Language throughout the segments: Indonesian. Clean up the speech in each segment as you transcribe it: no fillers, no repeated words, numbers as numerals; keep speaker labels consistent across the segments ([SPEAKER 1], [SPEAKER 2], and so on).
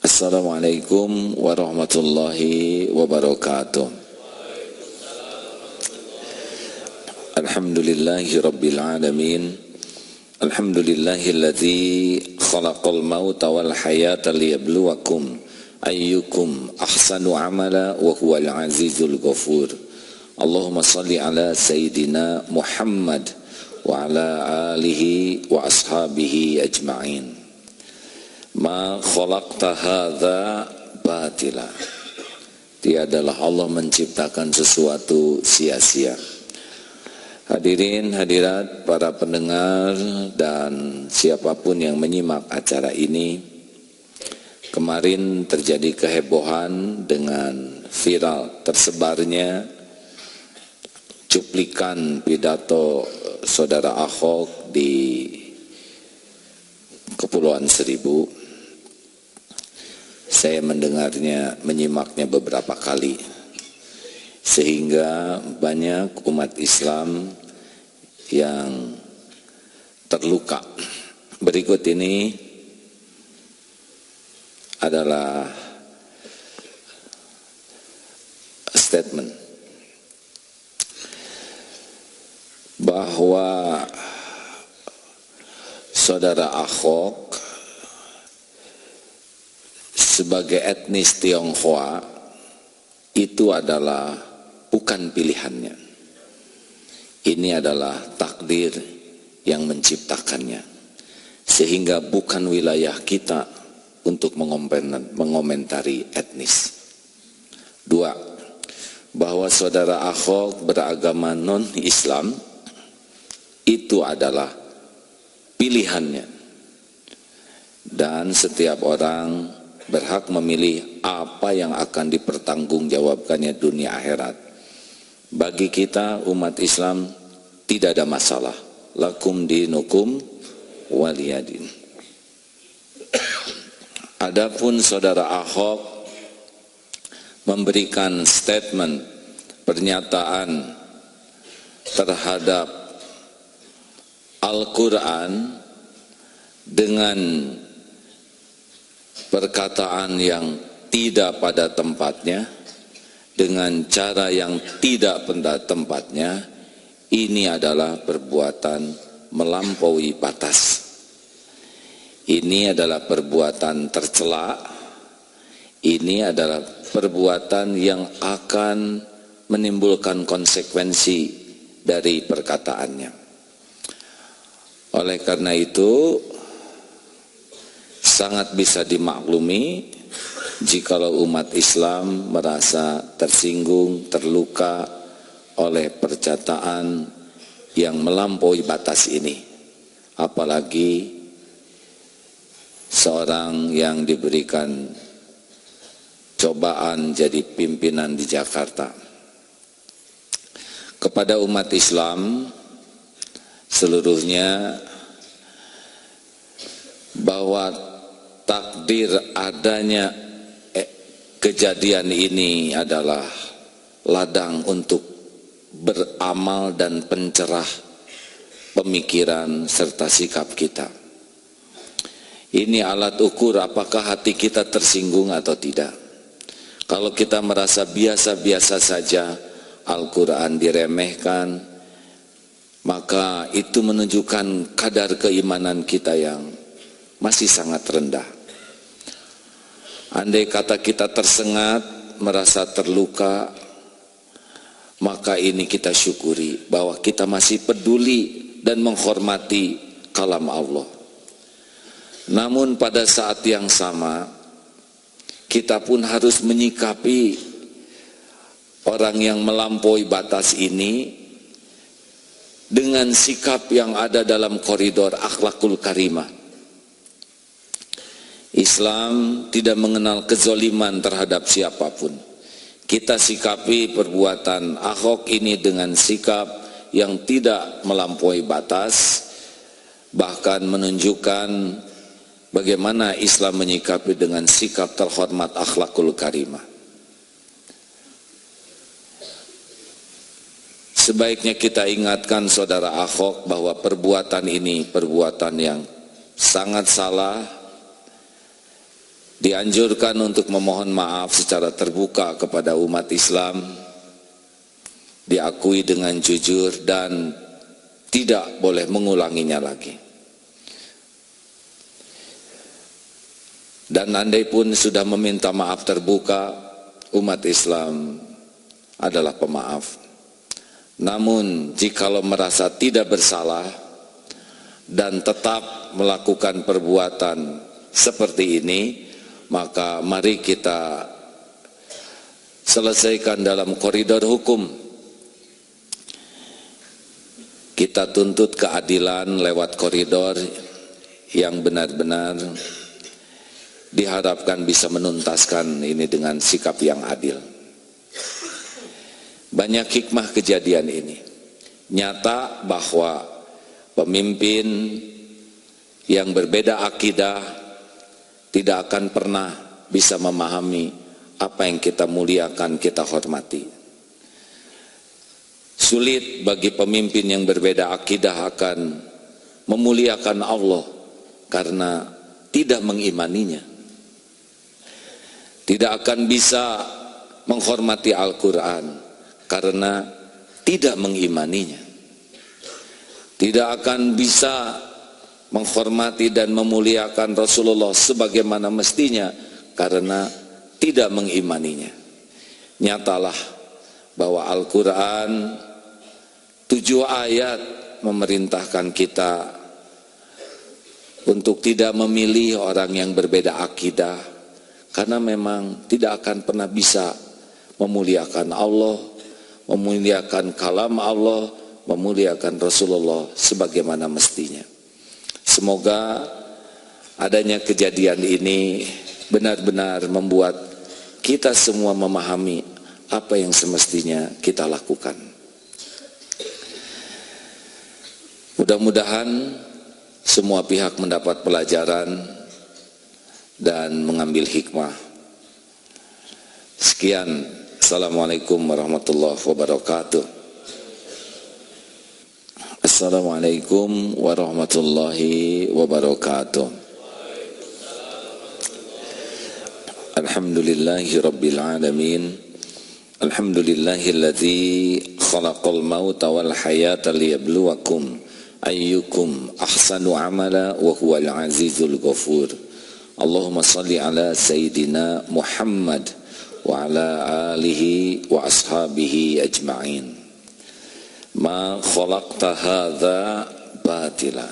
[SPEAKER 1] Assalamualaikum warahmatullahi wabarakatuh. Alhamdulillahi rabbil alamin. Alhamdulillahilladzi khalaqal mauta wal hayata liyabluwakum ayyukum ahsanu amala wa huwal azizul ghafur. Allahumma salli ala sayyidina Muhammad wa ala alihi wa ashabihi ajma'in. Ma khalaqta hadza batila. Tiadalah Allah menciptakan sesuatu sia-sia. Hadirin hadirat para pendengar dan siapapun yang menyimak acara ini, kemarin terjadi kehebohan dengan viral tersebarnya cuplikan pidato Saudara Ahok di Kepulauan Seribu. Saya menyimaknya beberapa kali, sehingga banyak umat Islam yang terluka. Berikut ini adalah statement bahwa Saudara Ahok sebagai etnis Tionghoa itu adalah bukan pilihannya. Ini adalah takdir yang menciptakannya, sehingga bukan wilayah kita untuk mengomentari etnis. Dua, bahwa Saudara Ahok beragama non-Islam itu adalah pilihannya, dan setiap orang berhak memilih apa yang akan dipertanggungjawabkannya dunia akhirat. Bagi kita umat Islam tidak ada masalah. Lakum dinukum waliyadin. Adapun Saudara Ahok memberikan statement, pernyataan terhadap Al-Quran dengan perkataan yang tidak pada tempatnya, dengan cara yang tidak pada tempatnya, ini adalah perbuatan melampaui batas. Ini adalah perbuatan tercela. Ini adalah perbuatan yang akan menimbulkan konsekuensi dari perkataannya. Oleh karena itu, sangat bisa dimaklumi jikalau umat Islam merasa tersinggung, terluka oleh perkataan yang melampaui batas ini. Apalagi seorang yang diberikan cobaan jadi pimpinan di Jakarta. Kepada umat Islam seluruhnya, bahwa takdir adanya kejadian ini adalah ladang untuk beramal dan pencerah pemikiran serta sikap kita. Ini alat ukur apakah hati kita tersinggung atau tidak. Kalau kita merasa biasa-biasa saja Al-Quran diremehkan, maka itu menunjukkan kadar keimanan kita yang masih sangat rendah. Andai kata kita tersengat, merasa terluka, maka ini kita syukuri bahwa kita masih peduli dan menghormati kalam Allah. Namun pada saat yang sama, kita pun harus menyikapi orang yang melampaui batas ini dengan sikap yang ada dalam koridor akhlakul karimah. Islam tidak mengenal kezoliman terhadap siapapun. Kita sikapi perbuatan Ahok ini dengan sikap yang tidak melampaui batas, bahkan menunjukkan bagaimana Islam menyikapi dengan sikap terhormat akhlakul karimah. Sebaiknya kita ingatkan Saudara Ahok bahwa perbuatan ini perbuatan yang sangat salah, dianjurkan untuk memohon maaf secara terbuka kepada umat Islam, diakui dengan jujur dan tidak boleh mengulanginya lagi. Dan andai pun sudah meminta maaf terbuka, umat Islam adalah pemaaf. Namun jikalau merasa tidak bersalah dan tetap melakukan perbuatan seperti ini, maka mari kita selesaikan dalam koridor hukum. Kita tuntut keadilan lewat koridor yang benar-benar diharapkan bisa menuntaskan ini dengan sikap yang adil. Banyak hikmah kejadian ini. Nyata bahwa pemimpin yang berbeda akidah tidak akan pernah bisa memahami apa yang kita muliakan, kita hormati. Sulit bagi pemimpin yang berbeda akidah akan memuliakan Allah karena tidak mengimaninya. Tidak akan bisa menghormati Al-Quran karena tidak mengimaninya. Tidak akan bisa menghormati dan memuliakan Rasulullah sebagaimana mestinya karena tidak mengimaninya. Nyatalah bahwa Al-Quran 7 ayat memerintahkan kita untuk tidak memilih orang yang berbeda akidah, karena memang tidak akan pernah bisa memuliakan Allah, memuliakan kalam Allah, memuliakan Rasulullah sebagaimana mestinya. Semoga adanya kejadian ini benar-benar membuat kita semua memahami apa yang semestinya kita lakukan. Mudah-mudahan semua pihak mendapat pelajaran dan mengambil hikmah. Sekian, Assalamualaikum warahmatullahi wabarakatuh. Assalamualaikum warahmatullahi wabarakatuh. Alhamdulillahi rabbil alamin. Alhamdulillahilladzi khalaqal mauta wal hayata liyabluwakum ayyukum ahsanu amala wa huwal azizul ghafur. Allahumma salli ala Sayyidina Muhammad wa ala alihi wa ashabihi ajma'in. Ma khalaqta hadza batila.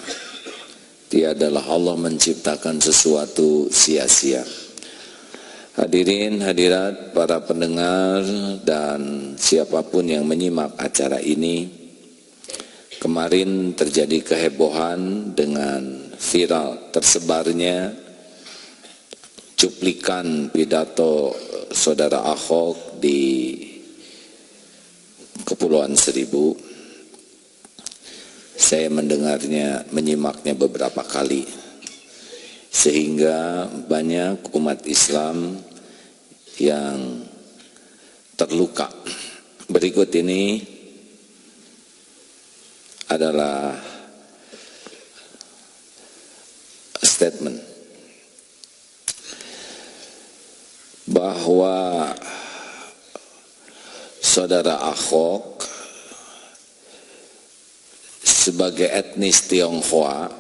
[SPEAKER 1] Tiadalah Allah menciptakan sesuatu sia-sia. Hadirin hadirat para pendengar dan siapapun yang menyimak acara ini, kemarin terjadi kehebohan dengan viral tersebarnya cuplikan pidato Saudara Ahok di Kepulauan Seribu. Saya menyimaknya beberapa kali, sehingga banyak umat Islam yang terluka. Berikut ini adalah statement bahwa Saudara Ahok sebagai etnis Tionghoa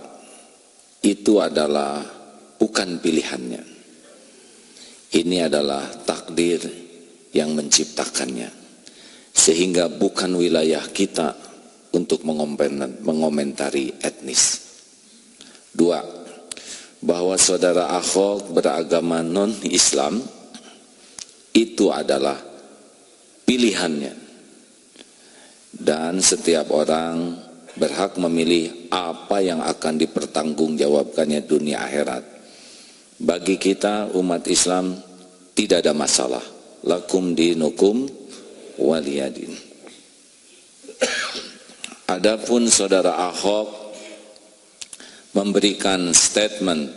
[SPEAKER 1] itu adalah bukan pilihannya. Ini adalah takdir yang menciptakannya, sehingga bukan wilayah kita untuk mengomentari etnis. 2, bahwa Saudara Ahok beragama non-Islam itu adalah pilihannya, dan setiap orang berhak memilih apa yang akan dipertanggungjawabkannya dunia akhirat. Bagi kita umat Islam tidak ada masalah. Lakum dinukum waliyadin. Adapun Saudara Ahok memberikan statement,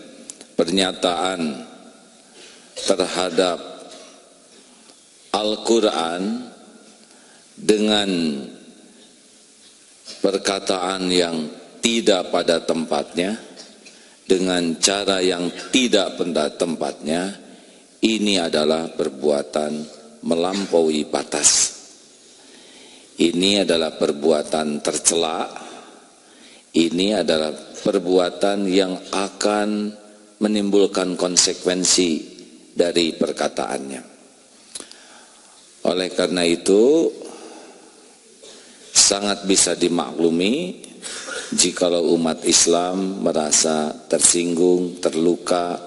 [SPEAKER 1] pernyataan terhadap Al-Quran dengan perkataan yang tidak pada tempatnya, dengan cara yang tidak pada tempatnya, ini adalah perbuatan melampaui batas. Ini adalah perbuatan tercela. Ini adalah perbuatan yang akan menimbulkan konsekuensi dari perkataannya. Oleh karena itu, sangat bisa dimaklumi jikalau umat Islam merasa tersinggung, terluka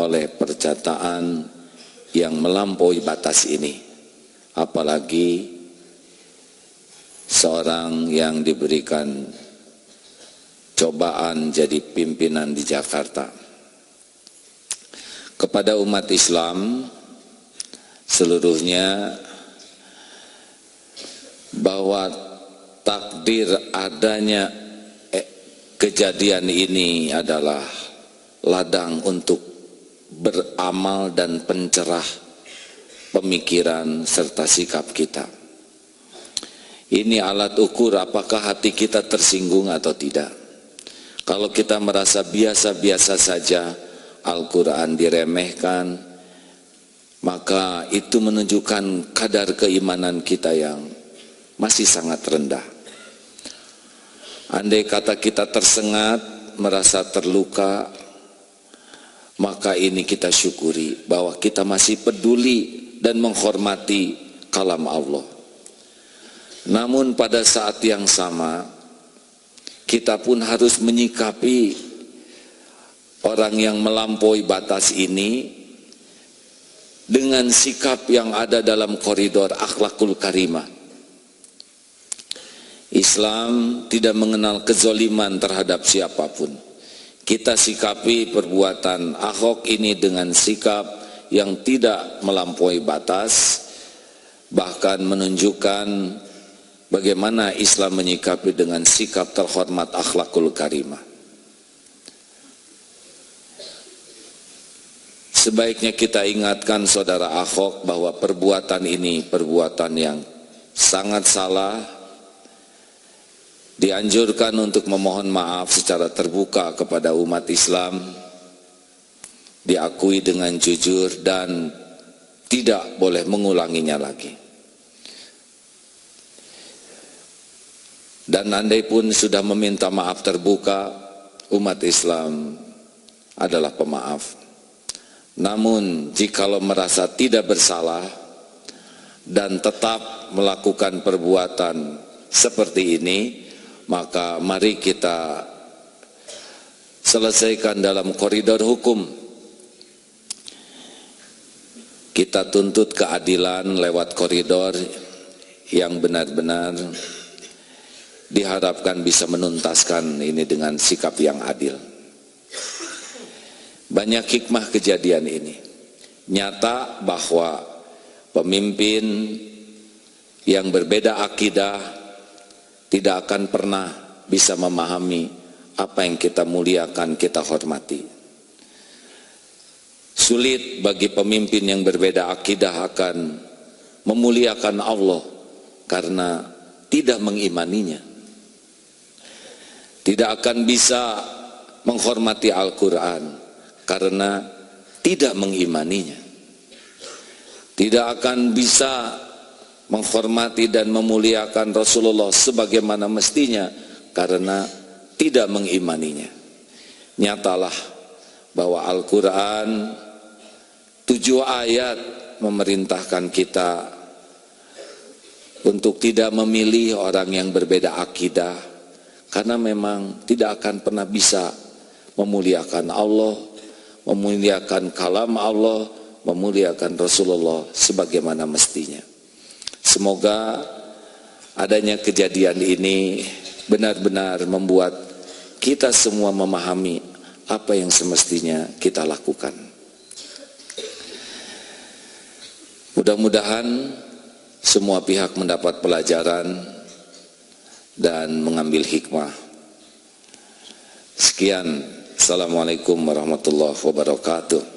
[SPEAKER 1] oleh perkataan yang melampaui batas ini. Apalagi seorang yang diberikan cobaan jadi pimpinan di Jakarta. Kepada umat Islam seluruhnya, bahwa takdir adanya kejadian ini adalah ladang untuk beramal dan pencerah pemikiran serta sikap kita. Ini alat ukur apakah hati kita tersinggung atau tidak. Kalau kita merasa biasa-biasa saja, Al-Quran diremehkan, maka itu menunjukkan kadar keimanan kita yang masih sangat rendah. Andai kata kita tersengat, merasa terluka, maka ini kita syukuri bahwa kita masih peduli dan menghormati kalam Allah. Namun pada saat yang sama, kita pun harus menyikapi orang yang melampaui batas ini dengan sikap yang ada dalam koridor akhlakul karimah. Islam tidak mengenal kezoliman terhadap siapapun. Kita sikapi perbuatan Ahok ini dengan sikap yang tidak melampaui batas, bahkan menunjukkan bagaimana Islam menyikapi dengan sikap terhormat akhlakul karimah. Sebaiknya kita ingatkan saudara Ahok bahwa perbuatan ini perbuatan yang sangat salah. Dianjurkan untuk memohon maaf secara terbuka kepada umat Islam, diakui dengan jujur dan tidak boleh mengulanginya lagi. Dan andai pun sudah meminta maaf terbuka, umat Islam adalah pemaaf. Namun jikalau merasa tidak bersalah dan tetap melakukan perbuatan seperti ini, maka mari kita selesaikan dalam koridor hukum. Kita tuntut keadilan lewat koridor yang benar-benar diharapkan bisa menuntaskan ini dengan sikap yang adil. Banyak hikmah kejadian ini. Nyata bahwa pemimpin yang berbeda akidah tidak akan pernah bisa memahami apa yang kita muliakan, kita hormati. Sulit bagi pemimpin yang berbeda akidah akan memuliakan Allah karena tidak mengimaninya. Tidak akan bisa menghormati Al-Quran karena tidak mengimaninya. Tidak akan bisa menghormati dan memuliakan Rasulullah sebagaimana mestinya karena tidak mengimaninya. Nyatalah bahwa Al-Quran 7 ayat memerintahkan kita untuk tidak memilih orang yang berbeda akidah, karena memang tidak akan pernah bisa memuliakan Allah, memuliakan kalam Allah, memuliakan Rasulullah sebagaimana mestinya. Semoga adanya kejadian ini benar-benar membuat kita semua memahami apa yang semestinya kita lakukan. Mudah-mudahan semua pihak mendapat pelajaran dan mengambil hikmah. Sekian, Assalamualaikum warahmatullahi wabarakatuh.